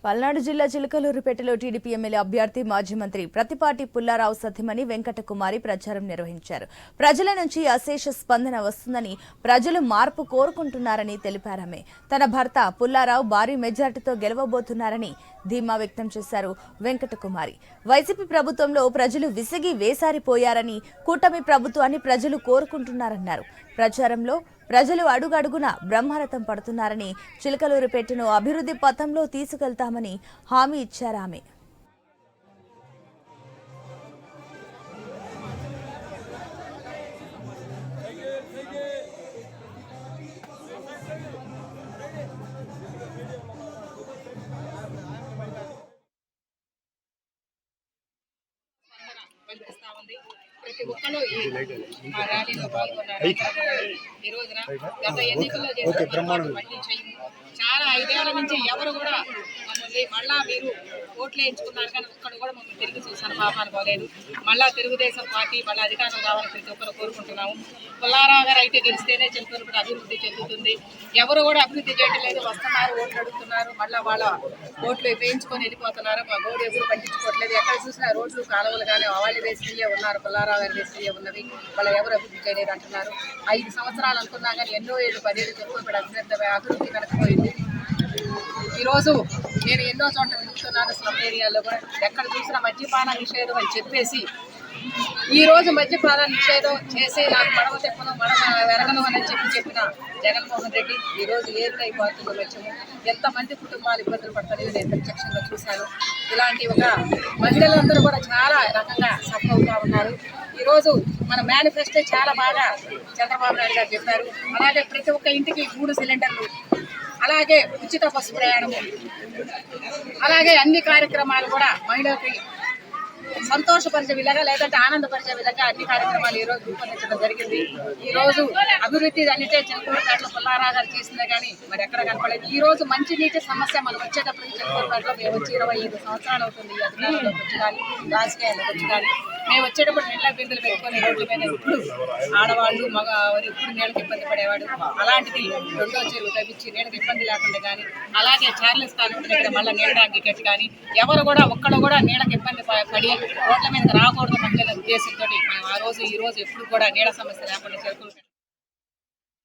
పల్నాడు జిల్లా చిలకలూరుపేటలో TDP MLA అభ్యర్థి మాజీ మంత్రి ప్రతిపాటి పుల్లారావు సతీమణి వెంకటకుమారి ప్రచారం నిర్వహించారు. ప్రజల నుంచి అశేష స్పందన వస్తుందని, ప్రజలు మార్పు కోరుకుంటున్నారని తెలిపారామె. తన భర్త పుల్లారావు భారీ మెజార్టీతో గెలవబోతున్నారని ధీమా వ్యక్తం చేశారు వెంకటకుమారి. వైసీపీ ప్రభుత్వంలో ప్రజలు విసిగి వేసారిపోయారని, కూటమి ప్రభుత్వాన్ని ప్రజలు కోరుకుంటున్నారన్నారు. ప్రచారంలో ప్రజలు అడుగడుగున బ్రహ్మరథం పడుతున్నారని, చిలకలూరుపేటను అభివృద్ధి పథంలో తీసుకెళ్తామని హామీ ఇచ్చారామె. ప్రతి ఒక్కరు మా ర్యాలీలో పాల్గొన్నారు. ఈ రోజున గత ఎన్నికల్లో చేసిన మళ్ళీ చేయము. చాలా 5 ఏళ్ల నుంచి ఎవరు కూడా మమ్మల్ని మళ్ళా మీరు ఓట్లు వేయించుకున్నారు, కానీ ఒక్కడు కూడా మమ్మల్ని తిరిగి చూసాను పాపాను పోలేదు. మళ్ళా తెలుగుదేశం పార్టీ మళ్ళీ అధికారం కావాలని ప్రతి ఒక్కరు కోరుకుంటున్నాము. పుల్లారావు గారు అయితే గెలిస్తేనే చిలకలూరుపేట అభివృద్ధి చెందుతుంది. ఎవరు కూడా అభివృద్ధి చేయడం లేదు. వస్తున్నారు, ఓట్లు అడుగుతున్నారు, మళ్ళీ వాళ్ళ ఓట్లు వేయించుకొని వెళ్ళిపోతున్నారు. మా గోడు ఎప్పుడు పట్టించుకోవట్లేదు. ఎక్కడ చూసినా రోడ్లు కాలువలు కానీ వాళ్ళు వేసినయే ఉన్నారు, పుల్లారావు గారు వేసినయే ఉన్నవి. వాళ్ళు ఎవరు అభివృద్ధి చేయలేదు అంటున్నారు. 5 సంవత్సరాలు అనుకున్నా కానీ ఎన్నో ఏళ్ళు 10 ఏళ్ళు చిలకలూరుపేట అభివృద్ధి వెనకపోయింది. ఈరోజు నేను ఎన్నో చోట్ల తిరుగుతున్నాను. స్లమ్ ఏరియాలో కూడా ఎక్కడ చూసినా మద్యపాన నిషేధం అని చెప్పేసి ఈరోజు మద్యపాన నిషేధం చేసి నాకు మడవ తెప్పను మడవ వెరగను అని చెప్పిన జగన్మోహన్ రెడ్డి ఈరోజు ఏర్లైపోతుంది వచ్చము. ఎంతమంది కుటుంబాలు ఇబ్బందులు పడతాయో నేను ప్రత్యక్షంగా చూశాను. ఇలాంటి ఒక మహిళలందరూ కూడా చాలా రకంగా సఫర్ అవుతూ ఉన్నారు. ఈరోజు మన మేనిఫెస్టో చాలా బాగా చంద్రబాబు నాయుడు గారు చెప్పారు. అలాగే ప్రతి ఒక్క ఇంటికి 3 సిలిండర్లు, అలాగే ఉచిత బస్సు ప్రయాణము, అలాగే అన్ని కార్యక్రమాలు కూడా మహిళలకి సంతోషపరిచే విధంగా లేదంటే ఆనందపరిచే విధంగా అన్ని కార్యక్రమాలు ఈ రోజు రూపొందించడం జరిగింది. ఈ రోజు అభివృద్ధి అంటే చిలకలూరుపేటలో పుల్లారావు గారు చేసిందే కానీ మరి ఎక్కడ కనపడలేదు. ఈ రోజు మంచి నీటి సమస్య మనం వచ్చేటప్పటికి చిలకలూరుపేటలో మేము వచ్చి 25 సంవత్సరాలు అవుతుంది. ఈ అధికారంలోకి వచ్చి కానీ రాజకీయాల్లోకి వచ్చి కానీ మేము వచ్చేటప్పుడు నీళ్ళ బిందులు పెట్టుకొని రోడ్ల మీద ఇప్పుడు ఆడవాళ్ళు ఇప్పుడు నీళ్ళకి ఇబ్బంది పడేవాడు. అలాంటిది 2వ చెరువు తవ్వించి నీళ్ళకి ఇబ్బంది లేకుండా కానీ, అలాగే చార్లెస్ కాలువ దగ్గర మళ్ళీ నీళ్ళ ట్యాంక్ కట్టి కానీ ఎవరు కూడా ఒక్కడు కూడా నీళ్ళకి ఇబ్బంది పడి రోడ్ల మీద రాకూడదు మహిళల ఉద్దేశంతో మేము ఆ రోజు ఈ రోజు ఎప్పుడు కూడా నీళ్ళ సమస్య లేకుండా చేరుకుంటాం.